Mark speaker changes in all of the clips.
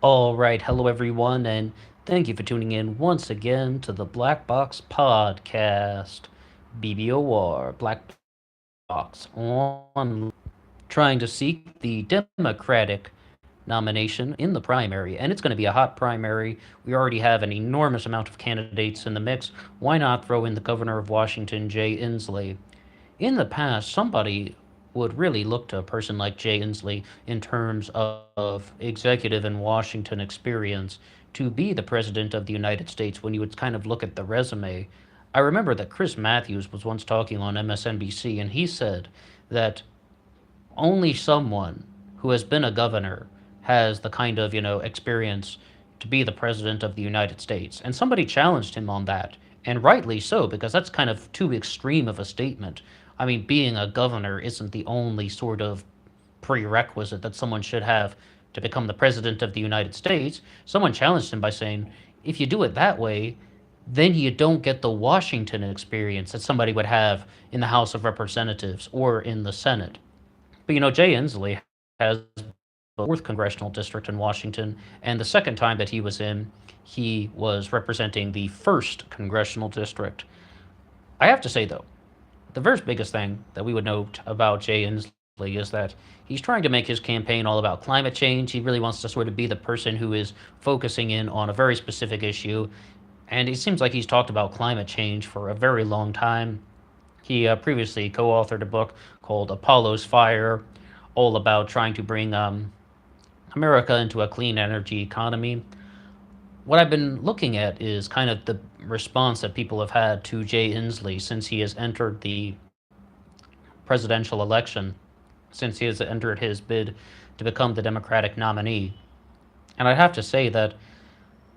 Speaker 1: All right, hello everyone, and thank you for tuning in once again to the Black Box Podcast. BBOR, Black Box Online, trying to seek the Democratic nomination in the primary, and it's going to be a hot primary. We already have an enormous amount of candidates in the mix. Why not throw in the governor of Washington, Jay Inslee? In the past, somebody would really look to a person like Jay Inslee in terms of executive and Washington experience to be the president of the United States when you would kind of look at the resume. I remember that Chris Matthews was once talking on MSNBC and he said that only someone who has been a governor has the kind of, experience to be the president of the United States. And somebody challenged him on that, and rightly so, because that's kind of too extreme of a statement. I mean, being a governor isn't the only sort of prerequisite that someone should have to become the president of the United States. Someone challenged him by saying, if you do it that way, then you don't get the Washington experience that somebody would have in the House of Representatives or in the Senate. But Jay Inslee has the fourth congressional district in Washington, and the second time that he was in, he was representing the first congressional district. I have to say, though, the first biggest thing that we would note about Jay Inslee is that he's trying to make his campaign all about climate change. He really wants to sort of be the person who is focusing in on a very specific issue, and it seems like he's talked about climate change for a very long time. He previously co authored a book called Apollo's Fire, all about trying to bring America into a clean energy economy. What I've been looking at is kind of the response that people have had to Jay Inslee since he has entered the presidential election, since he has entered his bid to become the Democratic nominee. And I have to say that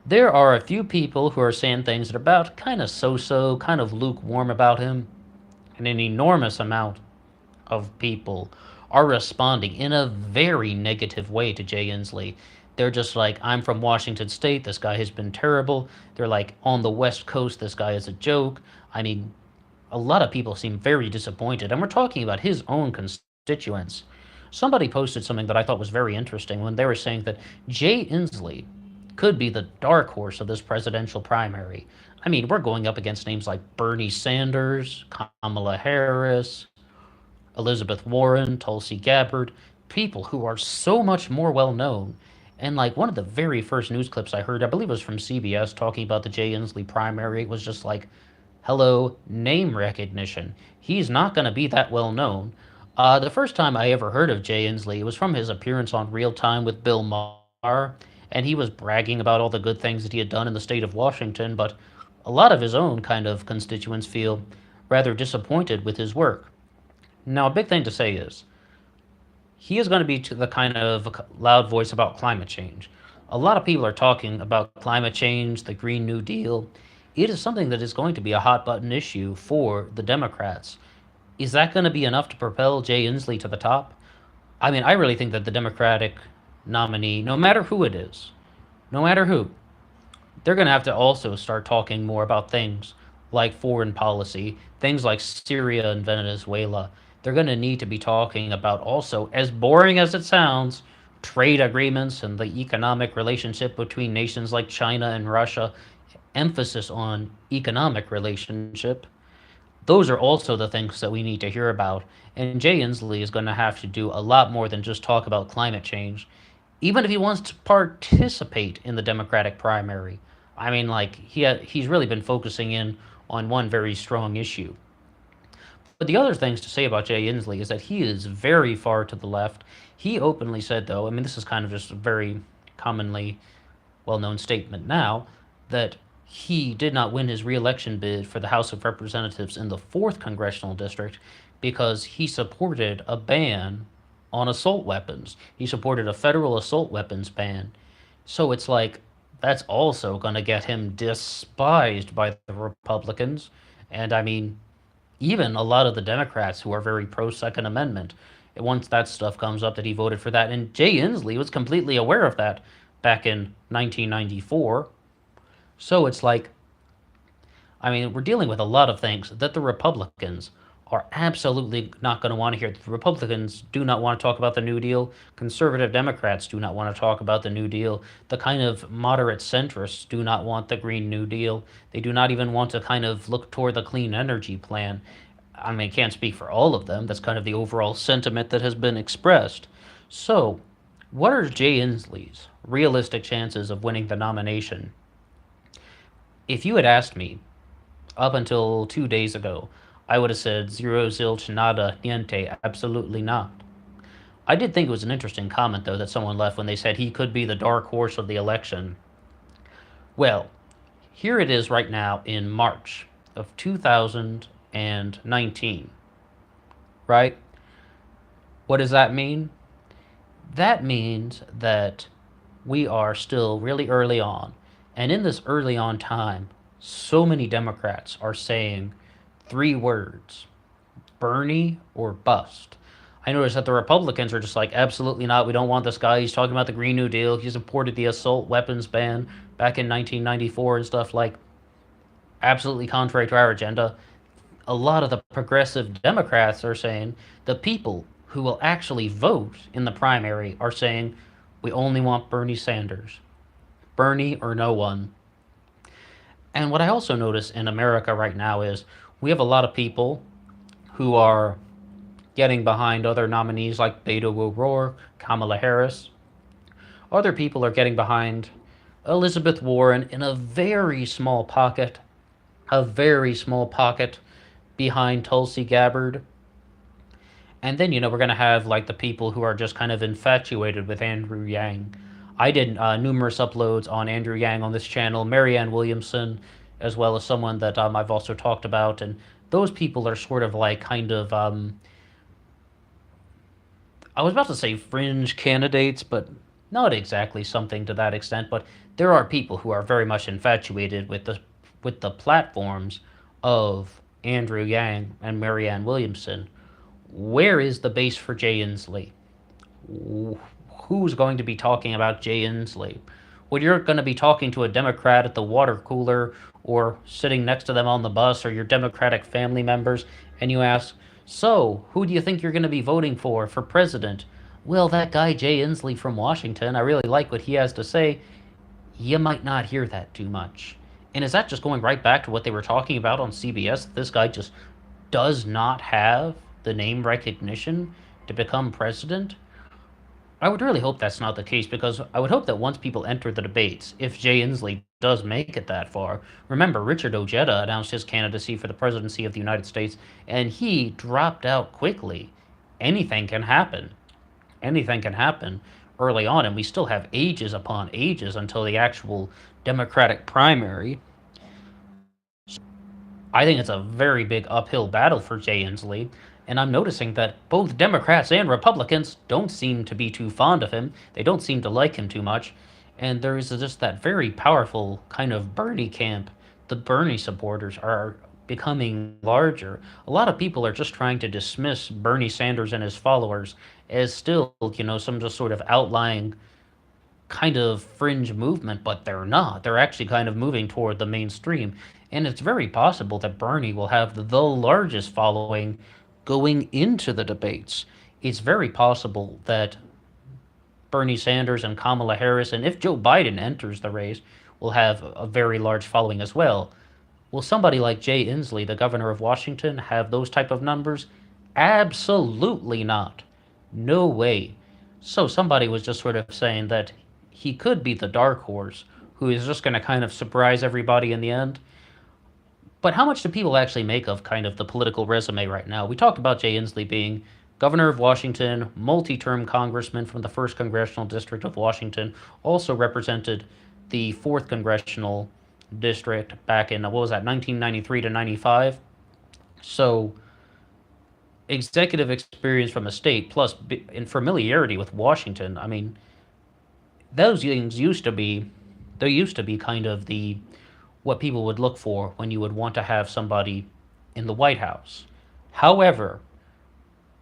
Speaker 1: there are a few people who are saying things that are about kind of so so, kind of lukewarm about him, and an enormous amount of people are responding in a very negative way to Jay Inslee. They're just like, I'm from Washington State. This guy has been terrible. They're like, on the West Coast, this guy is a joke. I mean, a lot of people seem very disappointed. And we're talking about his own constituents. Somebody posted something that I thought was very interesting when they were saying that Jay Inslee could be the dark horse of this presidential primary. I mean, we're going up against names like Bernie Sanders, Kamala Harris, Elizabeth Warren, Tulsi Gabbard, people who are so much more well known. And like one of the very first news clips I heard, I believe it was from CBS talking about the Jay Inslee primary, was just like, hello, name recognition. He's not going to be that well known. The first time I ever heard of Jay Inslee was from his appearance on Real Time with Bill Maher, and he was bragging about all the good things that he had done in the state of Washington, but a lot of his own kind of constituents feel rather disappointed with his work. Now, a big thing to say is he is going to be the kind of loud voice about climate change. A lot of people are talking about climate change, the Green New Deal. It is something that is going to be a hot button issue for the Democrats. Is that going to be enough to propel Jay Inslee to the top? I mean, I really think that the Democratic nominee, no matter who it is, no matter who, they're going to have to also start talking more about things like foreign policy, things like Syria and Venezuela. They're going to need to be talking about also, as boring as it sounds, trade agreements and the economic relationship between nations like China and Russia, emphasis on economic relationship. Those are also the things that we need to hear about. And Jay Inslee is going to have to do a lot more than just talk about climate change, even if he wants to participate in the Democratic primary. I mean, like he's really been focusing in on one very strong issue. But the other things to say about Jay Inslee is that he is very far to the left. He openly said, though, I mean, this is kind of just a very commonly well known statement now, that he did not win his reelection bid for the House of Representatives in the 4th Congressional District because he supported a ban on assault weapons. He supported a federal assault weapons ban. So it's like that's also going to get him despised by the Republicans. And I mean, even a lot of the Democrats who are very pro Second Amendment, once that stuff comes up that he voted for that. And Jay Inslee was completely aware of that back in 1994. So it's like, I mean, we're dealing with a lot of things that the Republicans are absolutely not going to want to hear. The Republicans do not want to talk about the New Deal. Conservative Democrats do not want to talk about the New Deal. The kind of moderate centrists do not want the Green New Deal. They do not even want to kind of look toward the clean energy plan. I mean, I can't speak for all of them. That's kind of the overall sentiment that has been expressed. So, what are Jay Inslee's realistic chances of winning the nomination? If you had asked me up until 2 days ago, I would have said zero, zilch, nada, niente, absolutely not. I did think it was an interesting comment, though, that someone left when they said he could be the dark horse of the election. Well, here it is right now in March of 2019, right? What does that mean? That means that we are still really early on. And in this early on time, so many Democrats are saying three words: Bernie or bust. I noticed that the Republicans are just like, absolutely not. We don't want this guy. He's talking about the Green New Deal. He supported the assault weapons ban back in 1994 and stuff like absolutely contrary to our agenda. A lot of the progressive Democrats are saying the people who will actually vote in the primary are saying we only want Bernie Sanders. Bernie or no one. And what I also notice in America right now is we have a lot of people who are getting behind other nominees like Beto O'Rourke, Kamala Harris. Other people are getting behind Elizabeth Warren in a very small pocket behind Tulsi Gabbard. And then, we're going to have like the people who are just kind of infatuated with Andrew Yang. I did numerous uploads on Andrew Yang on this channel, Marianne Williamson, as well as someone that I've also talked about. And those people are sort of like kind of, I was about to say fringe candidates, but not exactly something to that extent. But there are people who are very much infatuated with the platforms of Andrew Yang and Marianne Williamson. Where is the base for Jay Inslee? Who's going to be talking about Jay Inslee? When you're going to be talking to a Democrat at the water cooler or sitting next to them on the bus or your Democratic family members, and you ask, so, who do you think you're going to be voting for president? Well, that guy Jay Inslee from Washington, I really like what he has to say. You might not hear that too much. And is that just going right back to what they were talking about on CBS? This guy just does not have the name recognition to become president? I would really hope that's not the case, because I would hope that once people enter the debates, if Jay Inslee does make it that far, remember Richard Ojeda announced his candidacy for the presidency of the United States, and he dropped out quickly. Anything can happen. Anything can happen early on, and we still have ages upon ages until the actual Democratic primary. I think it's a very big uphill battle for Jay Inslee, and I'm noticing that both Democrats and Republicans don't seem to be too fond of him. They don't seem to like him too much, and there is just that very powerful kind of Bernie camp. The Bernie supporters are becoming larger. A lot of people are just trying to dismiss Bernie Sanders and his followers as still, some just sort of outlying kind of fringe movement, but they're not. They're actually kind of moving toward the mainstream. And it's very possible that Bernie will have the largest following going into the debates. It's very possible that Bernie Sanders and Kamala Harris, and if Joe Biden enters the race, will have a very large following as well. Will somebody like Jay Inslee, the governor of Washington, have those type of numbers? Absolutely not. No way. So somebody was just sort of saying that he could be the dark horse who is just going to kind of surprise everybody in the end. But how much do people actually make of kind of the political resume right now? We talked about Jay Inslee being governor of Washington, multi-term congressman from the 1st Congressional District of Washington, also represented the 4th Congressional District back in, what was that, 1993 to 95? So executive experience from a state plus in familiarity with Washington. I mean, those things used to be kind of the what people would look for when you would want to have somebody in the White House. However,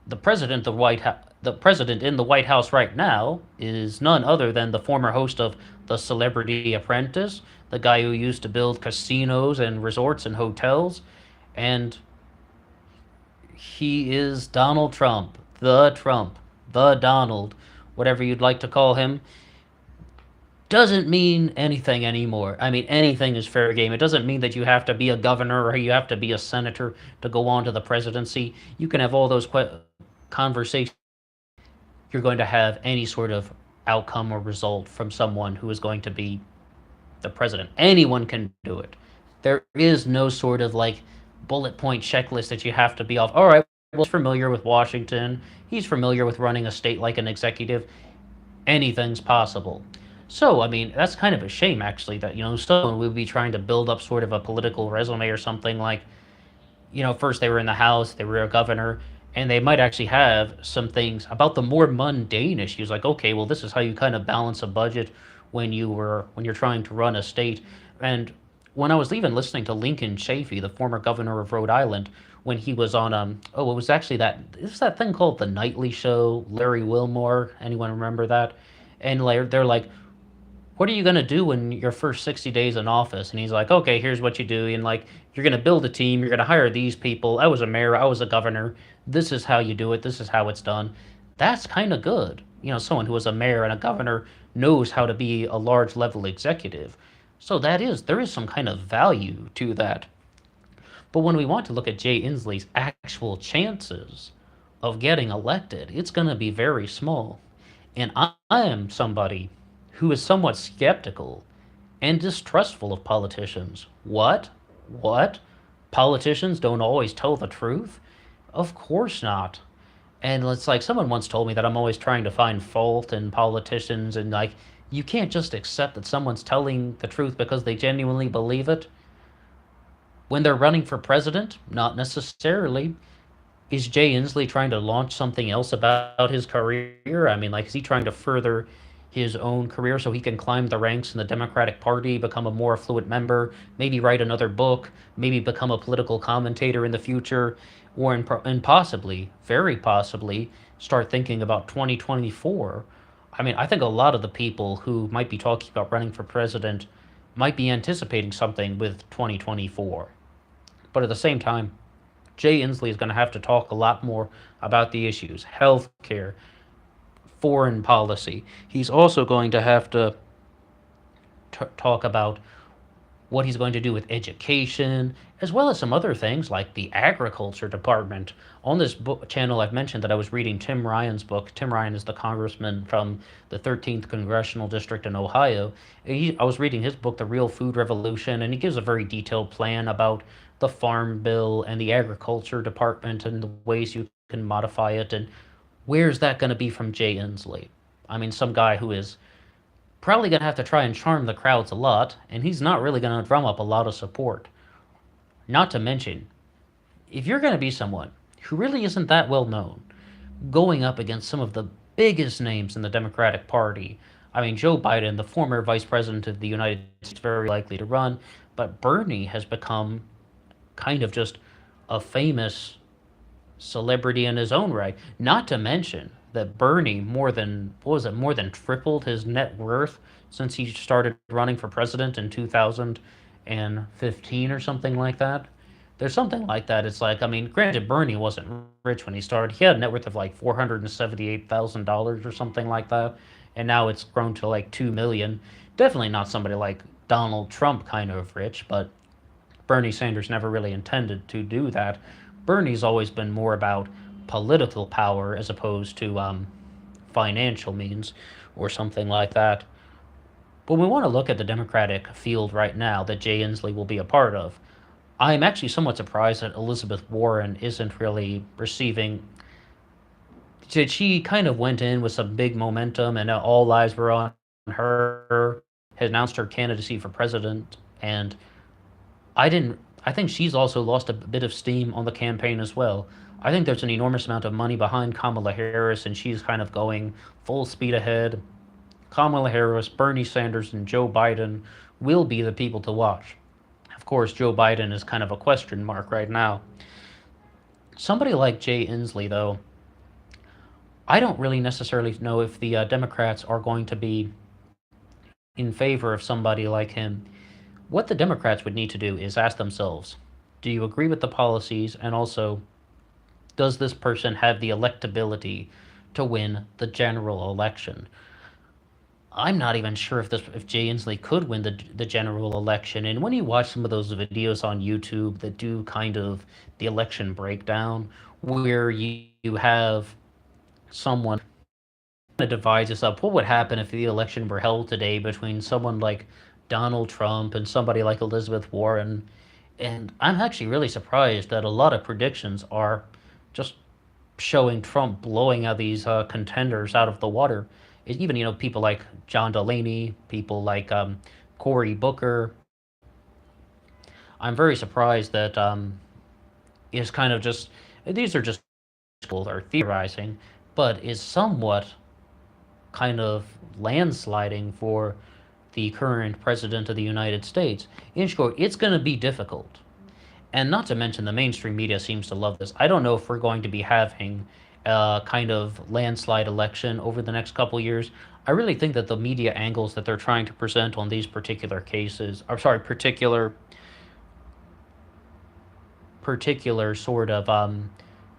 Speaker 1: the president in the White House right now is none other than the former host of The Celebrity Apprentice, the guy who used to build casinos and resorts and hotels, and He is Trump, the Donald, whatever you'd like to call him. Doesn't mean anything anymore. I mean, anything is fair game. It doesn't mean that you have to be a governor or you have to be a senator to go on to the presidency. You can have all those conversations. You're going to have any sort of outcome or result from someone who is going to be the president. Anyone can do it. There is no sort of like bullet point checklist that you have to be off. All right, well, he's familiar with Washington. He's familiar with running a state like an executive. Anything's possible. So, I mean, that's kind of a shame, actually, that, someone would be trying to build up sort of a political resume or something like, first they were in the House, they were a governor, and they might actually have some things about the more mundane issues, like, okay, well, this is how you kind of balance a budget when you're trying to run a state. And when I was even listening to Lincoln Chafee, the former governor of Rhode Island, when he was on it was actually that thing called the Nightly Show, Larry Wilmore. Anyone remember that? And they're like, what are you going to do in your first 60 days in office? And he's like, okay, here's what you do. And like, you're going to build a team. You're going to hire these people. I was a mayor. I was a governor. This is how you do it. This is how it's done. That's kind of good. Someone who was a mayor and a governor knows how to be a large level executive. So there is some kind of value to that. But when we want to look at Jay Inslee's actual chances of getting elected, it's going to be very small. And I am somebody who is somewhat skeptical and distrustful of politicians. What? What? Politicians don't always tell the truth? Of course not. And it's like someone once told me that I'm always trying to find fault in politicians, and like, you can't just accept that someone's telling the truth because they genuinely believe it. When they're running for president, not necessarily. Is Jay Inslee trying to launch something else about his career? I mean, like, is he trying to further his own career so he can climb the ranks in the Democratic Party, become a more affluent member, maybe write another book, maybe become a political commentator in the future, or and possibly, very possibly, start thinking about 2024? I mean, I think a lot of the people who might be talking about running for president might be anticipating something with 2024. But at the same time, Jay Inslee is going to have to talk a lot more about the issues, healthcare, foreign policy. He's also going to have to talk about what he's going to do with education, as well as some other things like the agriculture department. On this channel, I've mentioned that I was reading Tim Ryan's book. Tim Ryan is the congressman from the 13th Congressional District in Ohio. I was reading his book, The Real Food Revolution, and he gives a very detailed plan about the Farm Bill and the agriculture department and the ways you can modify it. And where's that going to be from Jay Inslee? I mean, some guy who is probably going to have to try and charm the crowds a lot, and he's not really going to drum up a lot of support. Not to mention, if you're going to be someone who really isn't that well known, going up against some of the biggest names in the Democratic Party, I mean, Joe Biden, the former vice president of the United States, very likely to run, but Bernie has become kind of just a famous celebrity in his own right. Not to mention that Bernie more than tripled his net worth since he started running for president in 2015 or something like that. There's something like that. It's like, I mean, granted, Bernie wasn't rich when he started. He had a net worth of like $478,000 or something like that, and now it's grown to like 2 million. Definitely not somebody like Donald Trump kind of rich, but Bernie Sanders never really intended to do that. Bernie's always been more about political power as opposed to financial means or something like that. But we want to look at the Democratic field right now that Jay Inslee will be a part of. I'm actually somewhat surprised that Elizabeth Warren isn't really receiving. She kind of went in with some big momentum, and all eyes were on her. Had announced her candidacy for president, and I didn't. I think she's also lost a bit of steam on the campaign as well. I think there's an enormous amount of money behind Kamala Harris, and she's kind of going full speed ahead. Kamala Harris, Bernie Sanders, and Joe Biden will be the people to watch. Of course, Joe Biden is kind of a question mark right now. Somebody like Jay Inslee, though, I don't really necessarily know if the Democrats are going to be in favor of somebody like him. What the Democrats would need to do is ask themselves, do you agree with the policies? And also, Does this person have the electability to win the general election? I'm not even sure if Jay Inslee could win the general election. And when you watch some of those videos on YouTube that do kind of the election breakdown, where you have someone that divides us up, what would happen if the election were held today between someone like Donald Trump and somebody like Elizabeth Warren? And I'm actually really surprised that a lot of predictions are just showing Trump blowing out these contenders out of the water. Even people like John Delaney, people like Cory Booker. I'm very surprised that is kind of just these are just people are theorizing, but is somewhat kind of landsliding for the current president of the United States. In short, it's going to be difficult. And not to mention, the mainstream media seems to love this. I don't know if we're going to be having a kind of landslide election over the next couple years. I really think that the media angles that they're trying to present on these particular cases, or sorry, particular sort of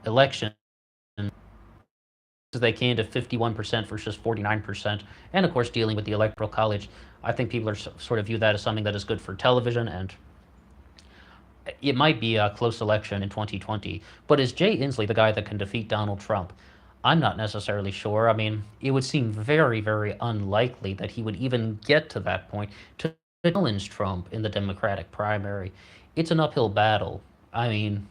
Speaker 1: election, as they can to 51% versus 49%, and of course dealing with the electoral college. I think people are sort of view that as something that is good for television, and it might be a close election in 2020. But is Jay Inslee the guy that can defeat Donald Trump? I'm not necessarily sure. I mean, it would seem very, very unlikely that he would even get to that point to challenge Trump in the Democratic primary. It's an uphill battle. I mean,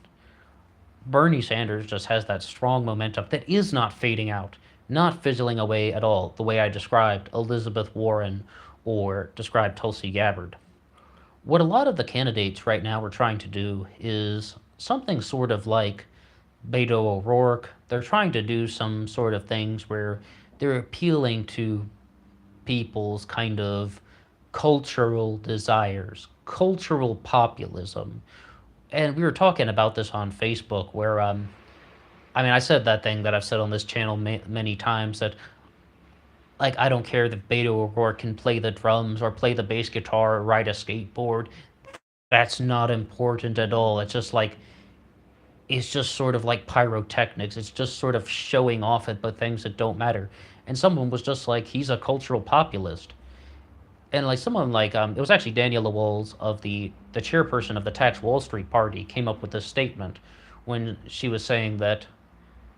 Speaker 1: Bernie Sanders just has that strong momentum that is not fading out, not fizzling away at all, the way I described Elizabeth Warren or described Tulsi Gabbard. What a lot of the candidates right now are trying to do is something sort of like Beto O'Rourke. They're trying to do some sort of things where they're appealing to people's kind of cultural desires, cultural populism. And we were talking about this on Facebook where I mean, I said that thing that I've said on this channel many times that like I don't care that Beto O'Rourke can play the drums or play the bass guitar or ride a skateboard. That's not important at all. It's just sort of like pyrotechnics. It's just sort of showing off at the things that don't matter. And someone was just like, he's a cultural populist. And like someone like it was actually Daniela Walls of the chairperson of the Tax Wall Street Party came up with this statement when she was saying that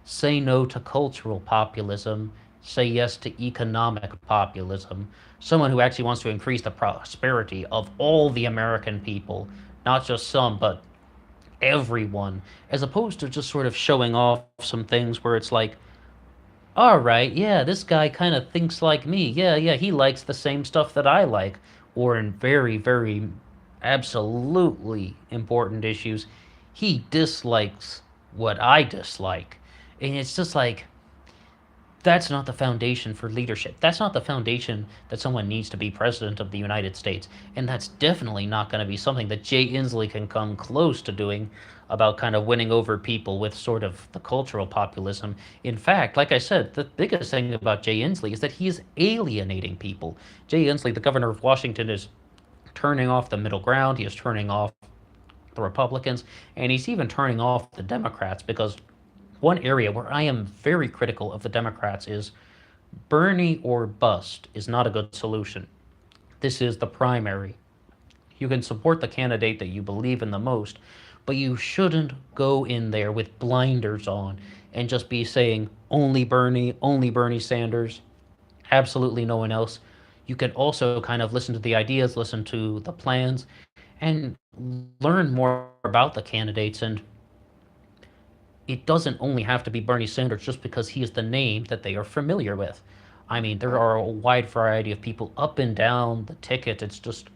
Speaker 1: say no to cultural populism, say yes to economic populism. Someone who actually wants to increase the prosperity of all the American people, not just some, but everyone, as opposed to just sort of showing off some things where it's like, all right, yeah, this guy kind of thinks like me. Yeah, yeah, he likes the same stuff that I like. Or in very, very absolutely important issues, he dislikes what I dislike. And it's just like, that's not the foundation for leadership. That's not the foundation that someone needs to be president of the United States. And that's definitely not going to be something that Jay Inslee can come close to doing about kind of winning over people with sort of the cultural populism. In fact, like I said, the biggest thing about Jay Inslee is that he is alienating people. Jay Inslee, the governor of Washington, is turning off the middle ground. He is turning off the Republicans, and he's even turning off the Democrats because one area where I am very critical of the Democrats is Bernie or bust is not a good solution. This is the primary. You can support the candidate that you believe in the most, but you shouldn't go in there with blinders on and just be saying only Bernie Sanders, absolutely no one else. You can also kind of listen to the ideas, listen to the plans, and learn more about the candidates. And it doesn't only have to be Bernie Sanders just because he is the name that they are familiar with. I mean, there are a wide variety of people up and down the ticket. It's just,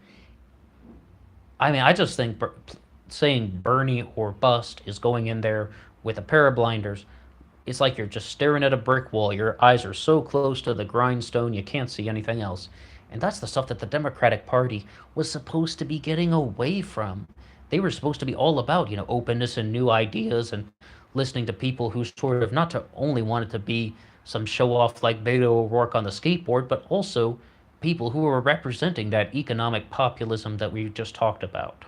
Speaker 1: I mean, I just think saying Bernie or bust is going in there with a pair of blinders. It's like you're just staring at a brick wall. Your eyes are so close to the grindstone you can't see anything else. And that's the stuff that the Democratic Party was supposed to be getting away from. They were supposed to be all about, openness and new ideas and listening to people who sort of not to only wanted to be some show off like Beto O'Rourke on the skateboard, but also people who were representing that economic populism that we just talked about.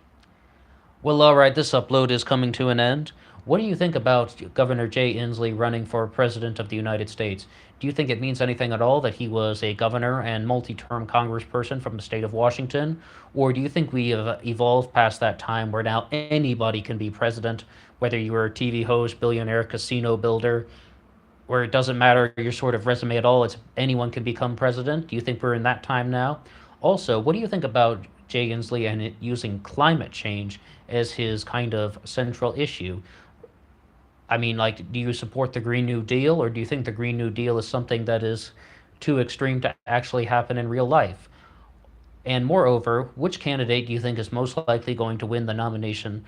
Speaker 1: Well, alright, this upload is coming to an end. What do you think about Governor Jay Inslee running for President of the United States? Do you think it means anything at all that he was a governor and multi term congressperson from the state of Washington? Or do you think we have evolved past that time where now anybody can be president, whether you were a TV host, billionaire, casino builder, where it doesn't matter your sort of resume at all, it's anyone can become president? Do you think we're in that time now? Also, what do you think about Jay Inslee and it using climate change as his kind of central issue? I mean, like, do you support the Green New Deal, or do you think the Green New Deal is something that is too extreme to actually happen in real life? And moreover, which candidate do you think is most likely going to win the nomination